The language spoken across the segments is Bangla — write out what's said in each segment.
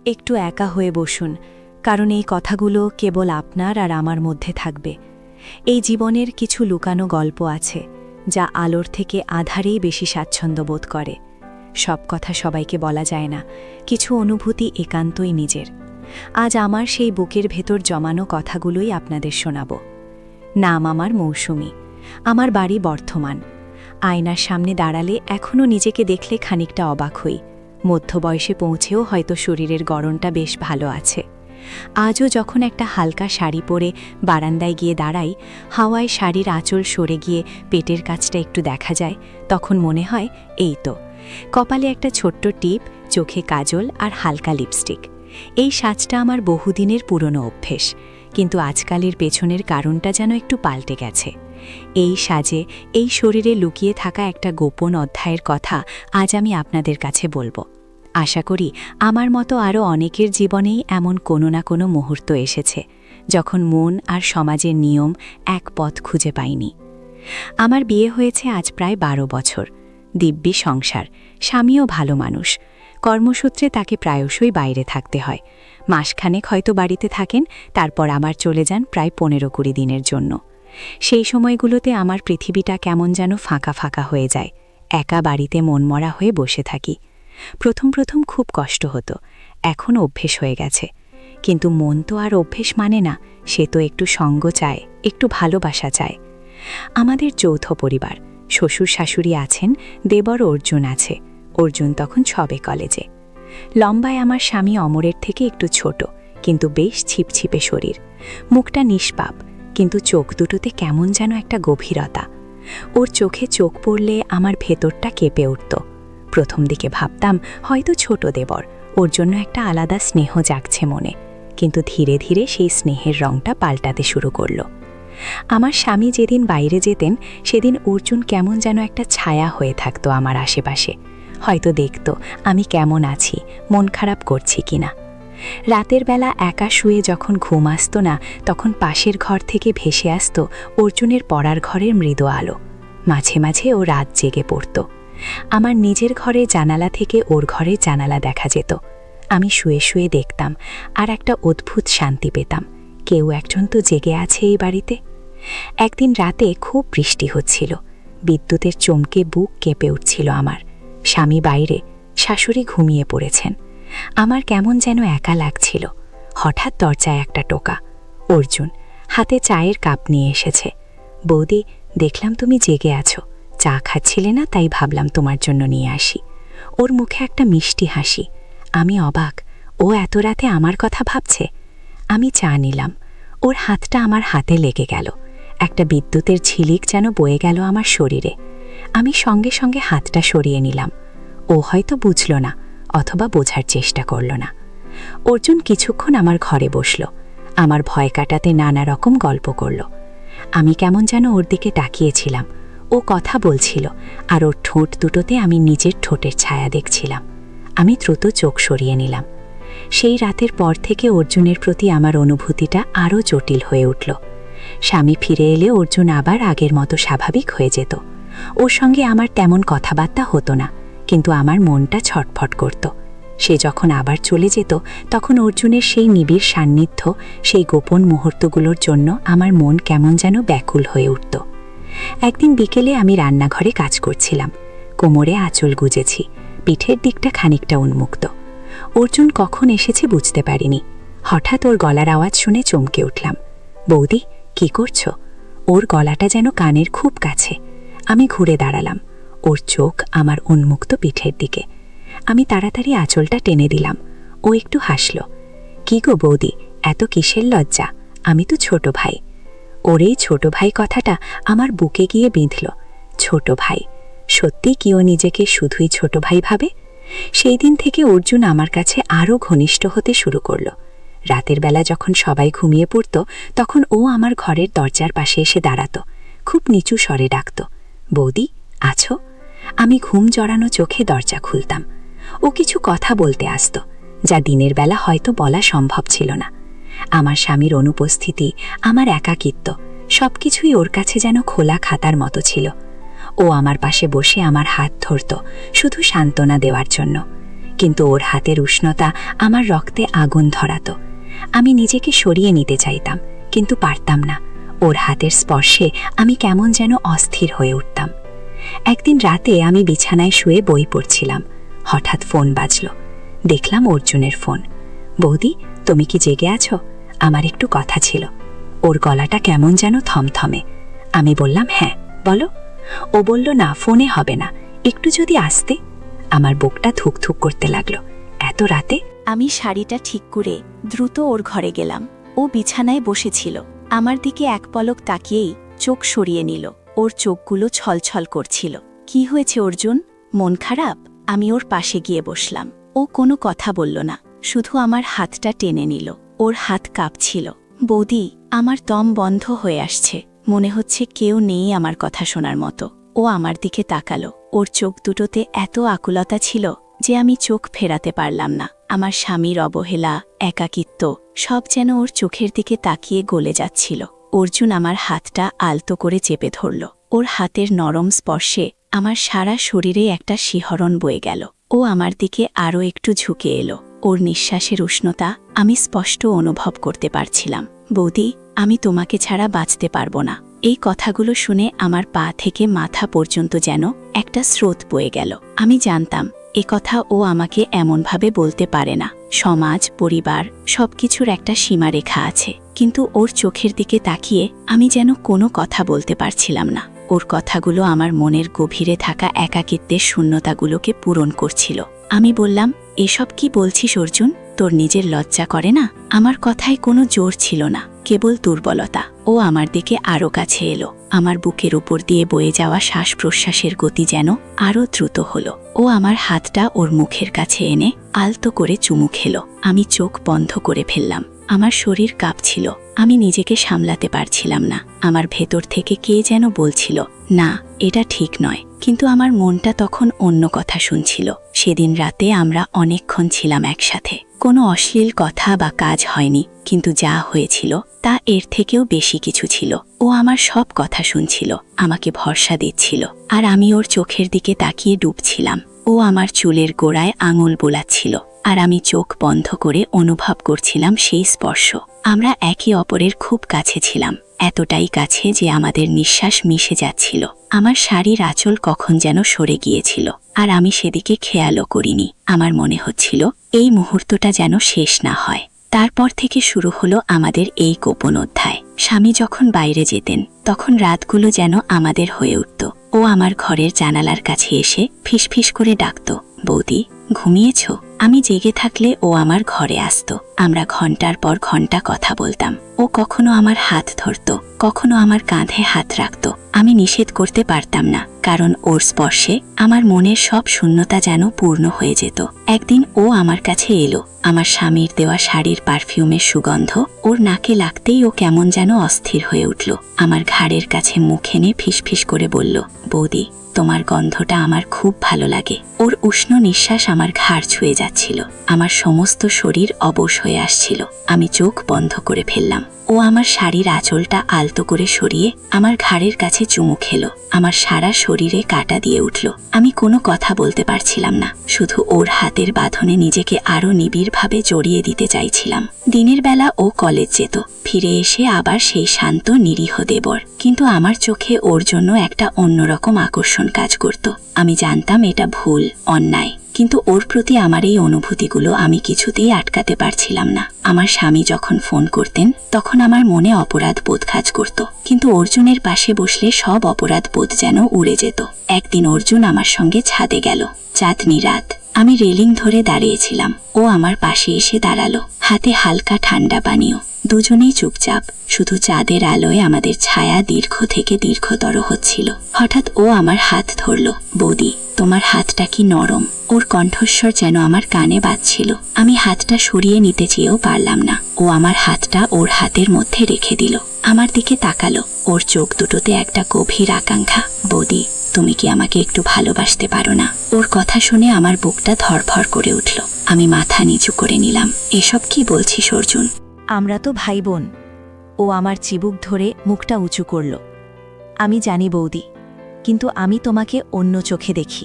একটু একা হয়ে বসুন, কারণ এই কথাগুলো কেবল আপনার আর আমার মধ্যে থাকবে। এই জীবনের কিছু লুকানো গল্প আছে, যা আলোর থেকে আধারেই বেশি স্বাচ্ছন্দ্য বোধ করে। সব কথা সবাইকে বলা যায় না, কিছু অনুভূতি একান্তই নিজের। আজ আমার সেই বুকের ভেতর জমানো কথাগুলোই আপনাদের শোনাব। নাম আমার মৌসুমী, আমার বাড়ি বর্ধমান। আয়নার সামনে দাঁড়ালে এখনও নিজেকে দেখলে খানিকটা অবাক হই। মধ্যবয়সে পৌঁছেও হয়তো শরীরের গড়নটা বেশ ভালো আছে। আজও যখন একটা হালকা শাড়ি পরে বারান্দায় গিয়ে দাঁড়াই, হাওয়ায় শাড়ির আঁচল সরে গিয়ে পেটের কাছটা একটু দেখা যায়, তখন মনে হয় এই তো। কপালে একটা ছোট্ট টিপ, চোখে কাজল আর হালকা লিপস্টিক। এই সাজটা আমার বহুদিনের পুরনো অভ্যেস, কিন্তু আজকালের পেছনের কারণটা যেন একটু পাল্টে গেছে। এই সাজে, এই শরীরে লুকিয়ে থাকা একটা গোপন অধ্যায়ের কথা আজ আমি আপনাদের কাছে বলবো। আশা করি আমার মতো আরও অনেকের জীবনেই এমন কোনো না কোনো মুহূর্ত এসেছে, যখন মন আর সমাজের নিয়ম এক পথ খুঁজে পায়নি। আমার বিয়ে হয়েছে আজ প্রায় 12 বছর। দিব্যি সংসার, স্বামীও ভালো মানুষ। কর্মসূত্রে তাকে প্রায়শই বাইরে থাকতে হয়। মাসখানেক হয়তো বাড়িতে থাকেন, তারপর আবার চলে যান প্রায় 15-20 দিনের জন্য। সেই সময়গুলোতে আমার পৃথিবীটা কেমন যেন ফাঁকা ফাঁকা হয়ে যায়। একা বাড়িতে মনমরা হয়ে বসে থাকি। প্রথম প্রথম খুব কষ্ট হতো, এখন অভ্যেস হয়ে গেছে। কিন্তু মন তো আর অভ্যেস মানে না, সে তো একটু সঙ্গ চায়, একটু ভালোবাসা চায়। আমাদের যৌথ পরিবার, শ্বশুর শাশুড়ি আছেন, দেবর অর্জুন আছে। অর্জুন তখন সবে কলেজে। লম্বায় আমার স্বামী অমরের থেকে একটু ছোট, কিন্তু বেশ ছিপছিপে শরীর। মুখটা নিষ্পাপ, কিন্তু চোখ দুটোতে কেমন যেন একটা গভীরতা। ওর চোখে চোখ পড়লে আমার ভেতরটা কেঁপে উঠত। প্রথম দিকে ভাবতাম হয়তো ছোট দেবর, ওর জন্য একটা আলাদা স্নেহ জাগছে মনে। কিন্তু ধীরে ধীরে সেই স্নেহের রংটা পাল্টাতে শুরু করল। আমার স্বামী যেদিন বাইরে যেতেন, সেদিন অর্জুন কেমন যেন একটা ছায়া হয়ে থাকতো আমার আশেপাশে। হয়তো দেখতো আমি কেমন আছি, মন খারাপ করছি কিনা। রাতের বেলা একা শুয়ে যখন ঘুম আসতো না, তখন পাশের ঘর থেকে ভেসে আসতো অর্জুনের পড়ার ঘরের মৃদু আলো। মাঝে মাঝে ও রাত জেগে পড়ত। আমার নিজের ঘরে জানালা থেকে ওর ঘরের জানালা দেখা যেত। আমি শুয়ে শুয়ে দেখতাম, আর একটা অদ্ভুত শান্তি পেতাম। কেউ একজন তো জেগে আছে এই বাড়িতে। একদিন রাতে খুব বৃষ্টি হচ্ছিল। বিদ্যুতের চমকে বুক কেঁপে উঠছিল আমার। স্বামী বাইরে, শাশুড়ি ঘুমিয়ে পড়েছেন। আমার কেমন যেন একা লাগছিল। হঠাৎ দরজায় একটা টোকা। অর্জুন হাতে চায়ের কাপ নিয়ে এসেছে। বৌদি, দেখলাম তুমি জেগে আছো, চা খাচ্ছিলে না, তাই ভাবলাম তোমার জন্য নিয়ে আসি। ওর মুখে একটা মিষ্টি হাসি। আমি অবাক, ও এত রাতে আমার কথা ভাবছে। আমি চা নিলাম। ওর হাতটা আমার হাতে লেগে গেল। একটা বিদ্যুতের ঝিলিক যেন বয়ে গেল আমার শরীরে। আমি সঙ্গে সঙ্গে হাতটা সরিয়ে নিলাম। ও হয়তো বুঝল না, অথবা বোঝার চেষ্টা করল না। অর্জুন কিছুক্ষণ আমার ঘরে বসল। আমার ভয় কাটাতে নানা রকম গল্প করল। আমি কেমন যেন ওর দিকে তাকিয়েছিলাম। ও কথা বলছিল, আর ওর ঠোঁট দুটোতে আমি নিজের ঠোঁটের ছায়া দেখছিলাম। আমি দ্রুত চোখ সরিয়ে নিলাম। সেই রাতের পর থেকে অর্জুনের প্রতি আমার অনুভূতিটা আরও জটিল হয়ে উঠল। স্বামী ফিরে এলে অর্জুন আবার আগের মতো স্বাভাবিক হয়ে যেত। ওর সঙ্গে আমার তেমন কথাবার্তা হতো না, কিন্তু আমার মনটা ছটফট করত। সে যখন আবার চলে যেত, তখন অর্জুনের সেই নিবিড় সান্নিধ্য, সেই গোপন মুহূর্তগুলোর জন্য আমার মন কেমন যেন ব্যাকুল হয়ে উঠত। একদিন বিকেলে আমি রান্নাঘরে কাজ করছিলাম। কোমরে আঁচল গুজেছি, পিঠের দিকটা খানিকটা উন্মুক্ত। অর্জুন কখন এসেছে বুঝতে পারিনি। হঠাৎ ওর গলার আওয়াজ শুনে চমকে উঠলাম। বৌদি, কি করছো? ওর গলাটা যেন কানের খুব কাছে। আমি ঘুরে দাঁড়ালাম। ওর চোখ আমার উন্মুক্ত পিঠের দিকে। আমি তাড়াতাড়ি আঁচলটা টেনে দিলাম। ও একটু হাসল। কি গো বৌদি, এত কিসের লজ্জা? আমি তো ছোট ভাই। ওর এই ছোট ভাই কথাটা আমার বুকে গিয়ে বিঁধল। ছোট ভাই, সত্যি কি ও নিজেকে শুধুই ছোট ভাই ভাবে? সেই দিন থেকে অর্জুন আমার কাছে আরও ঘনিষ্ঠ হতে শুরু করল। রাতের বেলা যখন সবাই ঘুমিয়ে পড়ত, তখন ও আমার ঘরের দরজার পাশে এসে দাঁড়াত। খুব নিচু স্বরে ডাকত, বৌদি আছো? আমি ঘুম জড়ানো চোখে দরজা খুলতাম। ও কিছু কথা বলতে আসত, যা দিনের বেলা হয়তো বলা সম্ভব ছিল না। আমার স্বামীর অনুপস্থিতি, আমার একাকিত্ব, সবকিছুই ওর কাছে যেন খোলা খাতার মতো ছিল। ও আমার পাশে বসে আমার হাত ধরত, শুধু সান্ত্বনা দেওয়ার জন্য। কিন্তু ওর হাতের উষ্ণতা আমার রক্তে আগুন ধরাতো। আমি নিজেকে সরিয়ে নিতে চাইতাম, কিন্তু পারতাম না। ওর হাতের স্পর্শে আমি কেমন যেন অস্থির হয়ে উঠতাম। একদিন রাতে আমি বিছানায় শুয়ে বই পড়ছিলাম। হঠাৎ ফোন বাজল। দেখলাম অর্জুনের ফোন। বৌদি, তুমি কি জেগে আছো? আমার একটু কথা ছিল। ওর গলাটা কেমন যেন থমথমে। আমি বললাম, হ্যাঁ বলো। ও বলল, না, ফোনে হবে না, একটু যদি আসতে। আমার বুকটা থুকথুক করতে লাগলো। এত রাতে? আমি শাড়িটা ঠিক করে দ্রুত ওর ঘরে গেলাম। ও বিছানায় বসেছিল। আমার দিকে এক পলক তাকিয়েই চোখ সরিয়ে নিল। ওর চোখগুলো ছলছল করছিল। কি হয়েছে অর্জুন? মন খারাপ? আমি ওর পাশে গিয়ে বসলাম। ও কোনো কথা বলল না, শুধু আমার হাতটা টেনে নিল। ওর হাত কাঁপছিল। বৌদি, আমার দম বন্ধ হয়ে আসছে, মনে হচ্ছে কেউ নেই আমার কথা শোনার মতো। ও আমার দিকে তাকালো। ওর চোখ দুটোতে এত আকুলতা ছিল যে আমি চোখ ফেরাতে পারলাম না। আমার স্বামীর অবহেলা, একাকিত্ব সব যেন ওর চোখের দিকে তাকিয়ে গলে যাচ্ছিল। অর্জুন আমার হাতটা আলতো করে চেপে ধরল। ওর হাতের নরম স্পর্শে আমার সারা শরীরে একটা শিহরণ বয়ে গেল। ও আমার দিকে আরও একটু ঝুঁকে এলো। ওর নিঃশ্বাসের উষ্ণতা আমি স্পষ্ট অনুভব করতে পারছিলাম। বৌদি, আমি তোমাকে ছাড়া বাঁচতে পারবো না। এই কথাগুলো শুনে আমার পা থেকে মাথা পর্যন্ত যেন একটা স্রোত বয়ে গেল। আমি জানতাম এ কথা ও আমাকে এমনভাবে বলতে পারে না। সমাজ, পরিবার সবকিছুর একটা সীমারেখা আছে, কিন্তু ওর চোখের দিকে তাকিয়ে আমি যেন কোনো কথা বলতে পারছিলাম না। ওর কথাগুলো আমার মনের গভীরে থাকা একাকিত্বের শূন্যতাগুলোকে পূরণ করছিল। আমি বললাম, এসব কি বলছিস অর্জুন? তোর নিজের লজ্জা করে না? আমার কথায় কোনো জোর ছিল না, কেবল দুর্বলতা। ও আমার দিকে আরও কাছে এলো। আমার বুকের উপর দিয়ে বয়ে যাওয়া শ্বাস প্রশ্বাসের গতি যেন আরও দ্রুত হলো। ও আমার হাতটা ওর মুখের কাছে এনে আলতো করে চুমু খেলো। আমি চোখ বন্ধ করে ফেললাম। আমার শরীর কাঁপছিল। আমি নিজেকে সামলাতে পারছিলাম না। আমার ভেতর থেকে কে যেন বলছিল, না, এটা ঠিক নয়। কিন্তু আমার মনটা তখন অন্য কথা শুনছিল। সেদিন রাতে আমরা অনেকক্ষণ ছিলাম একসাথে। কোনো অশ্লীল কথা বা কাজ হয়নি, কিন্তু যা হয়েছিল তা এর থেকেও বেশি কিছু ছিল। ও আমার সব কথা শুনছিল, আমাকে ভরসা দিচ্ছিল, আর আমি ওর চোখের দিকে তাকিয়ে ডুবছিলাম। ও আমার চুলের গোড়ায় আঙুল বোলাচ্ছিল, আর আমি চোখ বন্ধ করে অনুভব করছিলাম সেই স্পর্শ। আমরা একে অপরের খুব কাছে ছিলাম, এতটাই কাছে যে আমাদের নিঃশ্বাস মিশে যাচ্ছিল। আমার শাড়ির আঁচল কখন যেন সরে গিয়েছিল, আর আমি সেদিকে খেয়ালও করিনি। আমার মনে হচ্ছিল এই মুহূর্তটা যেন শেষ না হয়। তারপর থেকে শুরু হলো আমাদের এই গোপন অধ্যায়। স্বামী যখন বাইরে যেতেন তখন রাতগুলো যেন আমাদের হয়ে উঠত। ও আমার ঘরের জানালার কাছে এসে ফিসফিস করে ডাকত, বৌদি, ঘুমিয়েছ? আমি জেগে থাকলে ও আমার ঘরে আসতো। আমরা ঘন্টার পর ঘন্টা কথা বলতাম। ও কখনো আমার হাত ধরত, কখনো আমার কাঁধে হাত রাখত। আমি নিষেধ করতে পারতাম না, কারণ ওর স্পর্শে আমার মনের সব শূন্যতা যেন পূর্ণ হয়ে যেত। একদিন ও আমার কাছে এলো। আমার স্বামীর দেওয়া শাড়ির পারফিউমের সুগন্ধ ওর নাকে লাগতেই ও কেমন যেন অস্থির হয়ে উঠল। আমার ঘাড়ের কাছে মুখ এনে ফিসফিস করে বলল, বৌদি, তোমার গন্ধটা আমার খুব ভালো লাগে। ওর উষ্ণ নিঃশ্বাস আমার ঘাড় ছুঁয়ে যাচ্ছিল। আমার সমস্ত শরীর অবশ হয়ে আসছিল। আমি চোখ বন্ধ করে ফেললাম। ও আমার শাড়ির আঁচলটা আলতো করে সরিয়ে আমার ঘাড়ের কাছে চুমু খেলো। আমার সারা শরীরে কাঁটা দিয়ে উঠল। আমি কোনো কথা বলতে পারছিলাম না, শুধু ওর হাতের বাঁধনে নিজেকে আরো নিবিড়ভাবে জড়িয়ে দিতে চাইছিলাম। দিনের বেলা ও কলেজ যেত, ফিরে এসে আবার সেই শান্ত নিরীহ দেবর, কিন্তু আমার চোখে ওর জন্য একটা অন্যরকম আকর্ষণ কাজ করত। আমি জানতাম এটা ভুল, অন্যায়, কিন্তু ওর প্রতি আমার এই অনুভূতিগুলো আমি কিছুতেই আটকাতে পারছিলাম না। আমার স্বামী যখন ফোন করতেন তখন আমার মনে অপরাধ বোধ কাজ করত, কিন্তু অর্জুনের পাশে বসলে সব অপরাধ বোধ যেন উড়ে যেত। একদিন অর্জুন আমার সঙ্গে ছাদে গেল। চাঁদনি রাত। আমি রেলিং ধরে দাঁড়িয়েছিলাম। ও আমার পাশে এসে দাঁড়ালো, হাতে হালকা ঠান্ডা পানীয়। দুজনেই চুপচাপ, শুধু চাঁদের আলোয় আমাদের ছায়া দীর্ঘ থেকে দীর্ঘতর হচ্ছিল। হঠাৎ ও আমার হাত ধরল। বৌদি, তোমার হাতটা কি নরম। ওর কণ্ঠস্বর যেন আমার কানে বাজছিল। আমি হাতটা সরিয়ে নিতে চেয়েও পারলাম না। ও আমার হাতটা ওর হাতের মধ্যে রেখে দিল। আমার দিকে তাকালো। ওর চোখ দুটোতে একটা গভীর আকাঙ্ক্ষা। বৌদি, তুমি কি আমাকে একটু ভালোবাসতে পারো না? ওর কথা শুনে আমার বুকটা ধরফর করে উঠল। আমি মাথা নিচু করে নিলাম। এসব কি বলছিস অর্জুন? আমরা তো ভাই বোন। ও আমার চিবুক ধরে মুখটা উঁচু করল। আমি জানি বৌদি, কিন্তু আমি তোমাকে অন্য চোখে দেখি।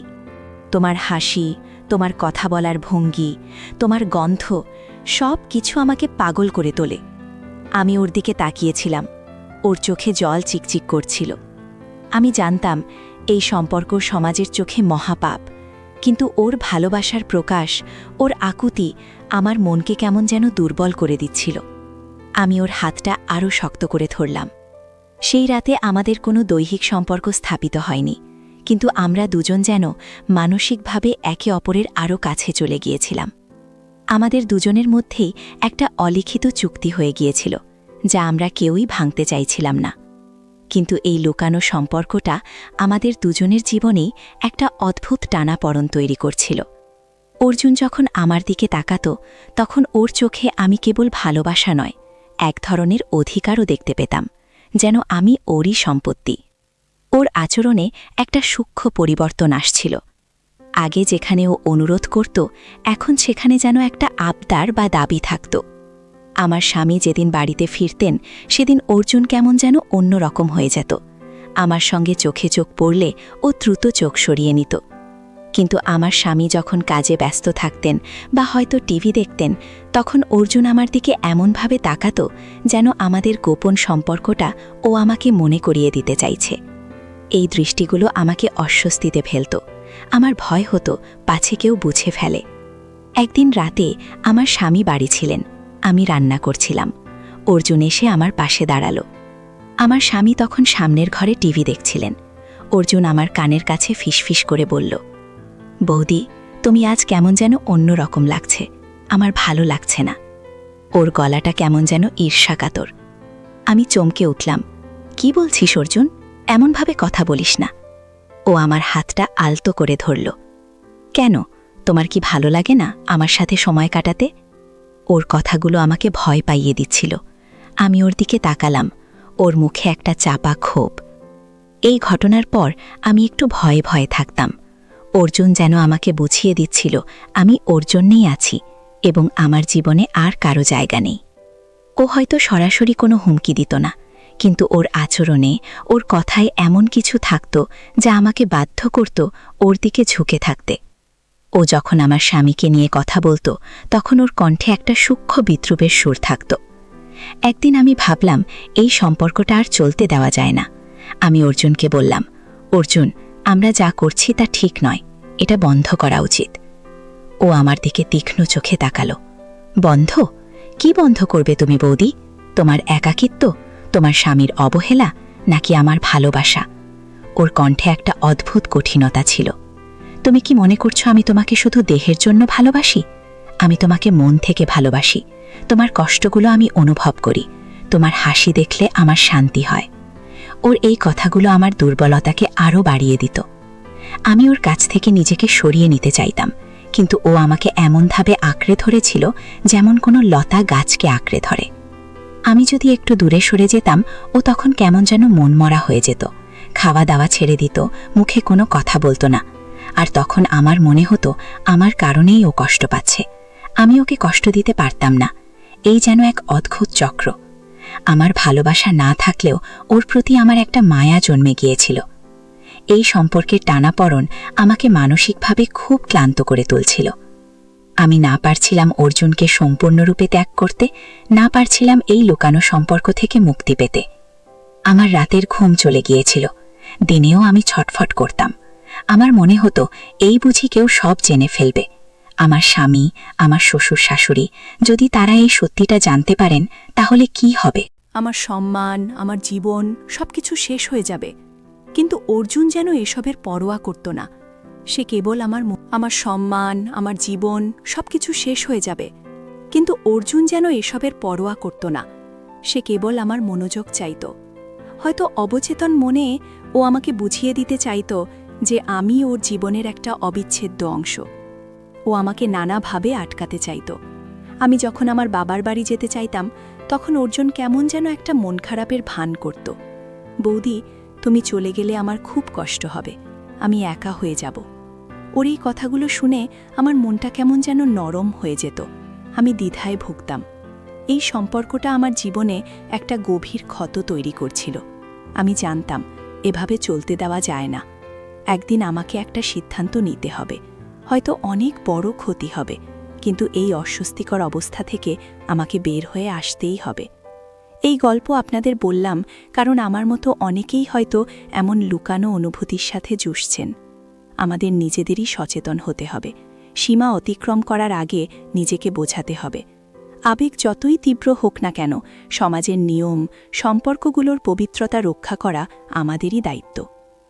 তোমার হাসি, তোমার কথা বলার ভঙ্গি, তোমার গন্ধ, সব কিছু আমাকে পাগল করে তোলে। আমি ওর দিকে তাকিয়েছিলাম, ওর চোখে জল চিকচিক করছিল। আমি জানতাম এই সম্পর্ক সমাজের চোখে মহাপাপ, কিন্তু ওর ভালোবাসার প্রকাশ, ওর আকুতি আমার মনকে কেমন যেন দুর্বল করে দিচ্ছিল। আমি ওর হাতটা আরও শক্ত করে ধরলাম। সেই রাতে আমাদের কোনো দৈহিক সম্পর্ক স্থাপিত হয়নি, কিন্তু আমরা দুজন যেন মানসিকভাবে একে অপরের আরও কাছে চলে গিয়েছিলাম। আমাদের দুজনের মধ্যেই একটা অলিখিত চুক্তি হয়ে গিয়েছিল, যা আমরা কেউই ভাঙতে চাইছিলাম না। কিন্তু এই লুকানো সম্পর্কটা আমাদের দুজনের জীবনেই একটা অদ্ভুত টানাপড়ন তৈরি করছিল। অর্জুন যখন আমার দিকে তাকাত, তখন ওর চোখে আমি কেবল ভালোবাসা নয়, এক ধরনের অধিকারও দেখতে পেতাম, যেন আমি ওরই সম্পত্তি। ওর আচরণে একটা সূক্ষ্ম পরিবর্তন আসছিল। আগে যেখানে ও অনুরোধ করত, এখন সেখানে যেন একটা আবদার বা দাবি থাকত। আমার স্বামী যেদিন বাড়িতে ফিরতেন, সেদিন অর্জুন কেমন যেন অন্যরকম হয়ে যেত। আমার সঙ্গে চোখে চোখ পড়লে ও দ্রুত চোখ সরিয়ে নিত। কিন্তু আমার স্বামী যখন কাজে ব্যস্ত থাকতেন বা হয়তো টিভি দেখতেন, তখন অর্জুন আমার দিকে এমনভাবে তাকাত, যেন আমাদের গোপন সম্পর্কটা ও আমাকে মনে করিয়ে দিতে চাইছে। এই দৃষ্টিগুলো আমাকে অস্বস্তিতে ফেলত। আমার ভয় হতো পাছে কেউ বুঝে ফেলে। একদিন রাতে আমার স্বামী বাড়ি ছিলেন, আমি রান্না করছিলাম। অর্জুন এসে আমার পাশে দাঁড়ালো। আমার স্বামী তখন সামনের ঘরে টিভি দেখছিলেন। অর্জুন আমার কানের কাছে ফিসফিস করে বলল, বৌদি, তুমি আজ কেমন যেন অন্যরকম লাগছে, আমার ভালো লাগছে না। ওর গলাটা কেমন যেন ঈর্ষাকাতর। আমি চমকে উঠলাম। কি বলছিস অর্জুন? এমনভাবে কথা বলিস না। ও আমার হাতটা আলতো করে ধরল। কেন, তোমার কি ভালো লাগে না আমার সাথে সময় কাটাতে? ওর কথাগুলো আমাকে ভয় পাইয়ে দিচ্ছিল। আমি ওর দিকে তাকালাম, ওর মুখে একটা চাপা ক্ষোভ। এই ঘটনার পর আমি একটু ভয়ে ভয়ে থাকতাম। অর্জুন যেন আমাকে বুঝিয়ে দিচ্ছিল আমি ওর জন্যেই আছি এবং আমার জীবনে আর কারো জায়গা নেই। ও হয়তো সরাসরি কোনো হুমকি দিত না, কিন্তু ওর আচরণে, ওর কথায় এমন কিছু থাকত যা আমাকে বাধ্য করত ওর দিকে ঝুঁকে থাকতে। ও যখন আমার স্বামীকে নিয়ে কথা বলতো, তখন ওর কণ্ঠে একটা সূক্ষ্ম বিদ্রুপের সুর থাকত। একদিন আমি ভাবলাম এই সম্পর্কটা আর চলতে দেওয়া যায় না। আমি অর্জুনকে বললাম, অর্জুন, আমরা যা করছি তা ঠিক নয়, এটা বন্ধ করা উচিত। ও আমার দিকে তীক্ষ্ণ চোখে তাকালো। বন্ধ? কি বন্ধ করবে তুমি বৌদি? তোমার একাকিত্ব, তোমার স্বামীর অবহেলা, নাকি আমার ভালোবাসা? ওর কণ্ঠে একটা অদ্ভুত কঠিনতা ছিল। তুমি কি মনে করছো আমি তোমাকে শুধু দেহের জন্য ভালোবাসি? আমি তোমাকে মন থেকে ভালোবাসি। তোমার কষ্টগুলো আমি অনুভব করি। তোমার হাসি দেখলে আমার শান্তি হয়। ওর এই কথাগুলো আমার দুর্বলতাকে আরও বাড়িয়ে দিত। আমি ওর কাছ থেকে নিজেকে সরিয়ে নিতে চাইতাম, কিন্তু ও আমাকে এমনভাবে আঁকড়ে ধরেছিল যেমন কোনো লতা গাছকে আঁকড়ে ধরে। আমি যদি একটু দূরে সরে যেতাম, ও তখন কেমন যেন মনমরা হয়ে যেত, খাওয়া দাওয়া ছেড়ে দিত, মুখে কোনো কথা বলতো না। আর তখন আমার মনে হতো আমার কারণেই ও কষ্ট পাচ্ছে, আমি ওকে কষ্ট দিতে পারতাম না। এই যেন এক অদ্ভুত চক্র। আমার ভালোবাসা না থাকলেও ওর প্রতি আমার একটা মায়া জন্মে গিয়েছিল। এই সম্পর্কের টানাপড়ন আমাকে মানসিকভাবে খুব ক্লান্ত করে তুলছিল। আমি না পারছিলাম অর্জুনকে সম্পূর্ণরূপে ত্যাগ করতে, না পারছিলাম এই লুকানো সম্পর্ক থেকে মুক্তি পেতে। আমার রাতের ঘুম চলে গিয়েছিল, দিনেও আমি ছটফট করতাম। আমার মনে হতো এই বুঝি কেউ সব জেনে ফেলবে। আমার স্বামী, আমার শ্বশুর শাশুড়ি, যদি তারা এই সত্যিটা জানতে পারেন, তাহলে কি হবে? আমার সম্মান, আমার জীবন সবকিছু শেষ হয়ে যাবে। কিন্তু অর্জুন যেন এসবের পরোয়া করত না। সে কেবল আমার সম্মান, আমার জীবন সবকিছু শেষ হয়ে যাবে, কিন্তু অর্জুন যেন এসবের পরোয়া করত না। সে কেবল আমার মনোযোগ চাইত। হয়তো অবচেতন মনে ও আমাকে বুঝিয়ে দিতে চাইত যে আমি ওর জীবনের একটা অবিচ্ছেদ্য অংশ। ও আমাকে নানাভাবে আটকাতে চাইত। আমি যখন আমার বাবার বাড়ি যেতে চাইতাম, তখন অর্জুন কেমন যেন একটা মন খারাপের ভান করত। বৌদি, তুমি চলে গেলে আমার খুব কষ্ট হবে, আমি একা হয়ে যাব। ওর এই কথাগুলো শুনে আমার মনটা কেমন যেন নরম হয়ে যেত। আমি দ্বিধায় ভুগতাম। এই সম্পর্কটা আমার জীবনে একটা গভীর ক্ষত তৈরি করছিল। আমি জানতাম এভাবে চলতে দেওয়া যায় না। একদিন আমাকে একটা সিদ্ধান্ত নিতে হবে। হয়তো অনেক বড় ক্ষতি হবে, কিন্তু এই অস্বস্তিকর অবস্থা থেকে আমাকে বের হয়ে আসতেই হবে। এই গল্প আপনাদের বললাম কারণ আমার মতো অনেকেই হয়তো এমন লুকানো অনুভূতির সাথে জুঝছেন। আমাদের নিজেদেরই সচেতন হতে হবে, সীমা অতিক্রম করার আগে নিজেকে বোঝাতে হবে। আবেগ যতই তীব্র হোক না কেন, সমাজের নিয়ম, সম্পর্কগুলোর পবিত্রতা রক্ষা করা আমাদেরই দায়িত্ব।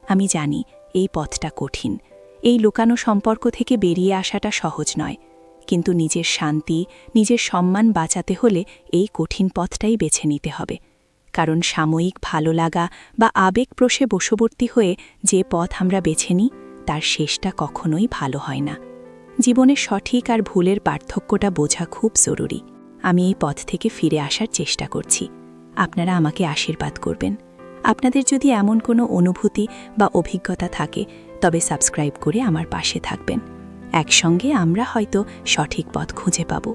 আমি জানি এই পথটা কঠিন, এই লুকানো সম্পর্ক থেকে বেরিয়ে আসাটা সহজ নয়, কিন্তু নিজের শান্তি, নিজের সম্মান বাঁচাতে হলে এই কঠিন পথটাই বেছে নিতে হবে। কারণ সাময়িক ভালো লাগা বা আবেগপ্রসে বশবর্তী হয়ে যে পথ আমরা বেছে নিই, তার শেষটা কখনোই ভালো হয় না। জীবনের সঠিক আর ভুলের পার্থক্যটা বোঝা খুব জরুরি। আমি এই পথ থেকে ফিরে আসার চেষ্টা করছি। আপনারা আমাকে আশীর্বাদ করবেন। আপনাদের যদি এমন কোনো অনুভূতি বা অভিজ্ঞতা থাকে, তবে সাবস্ক্রাইব করে আমার পাশে থাকবেন। একসঙ্গে আমরা হয়তো সঠিক পথ খুঁজে পাব।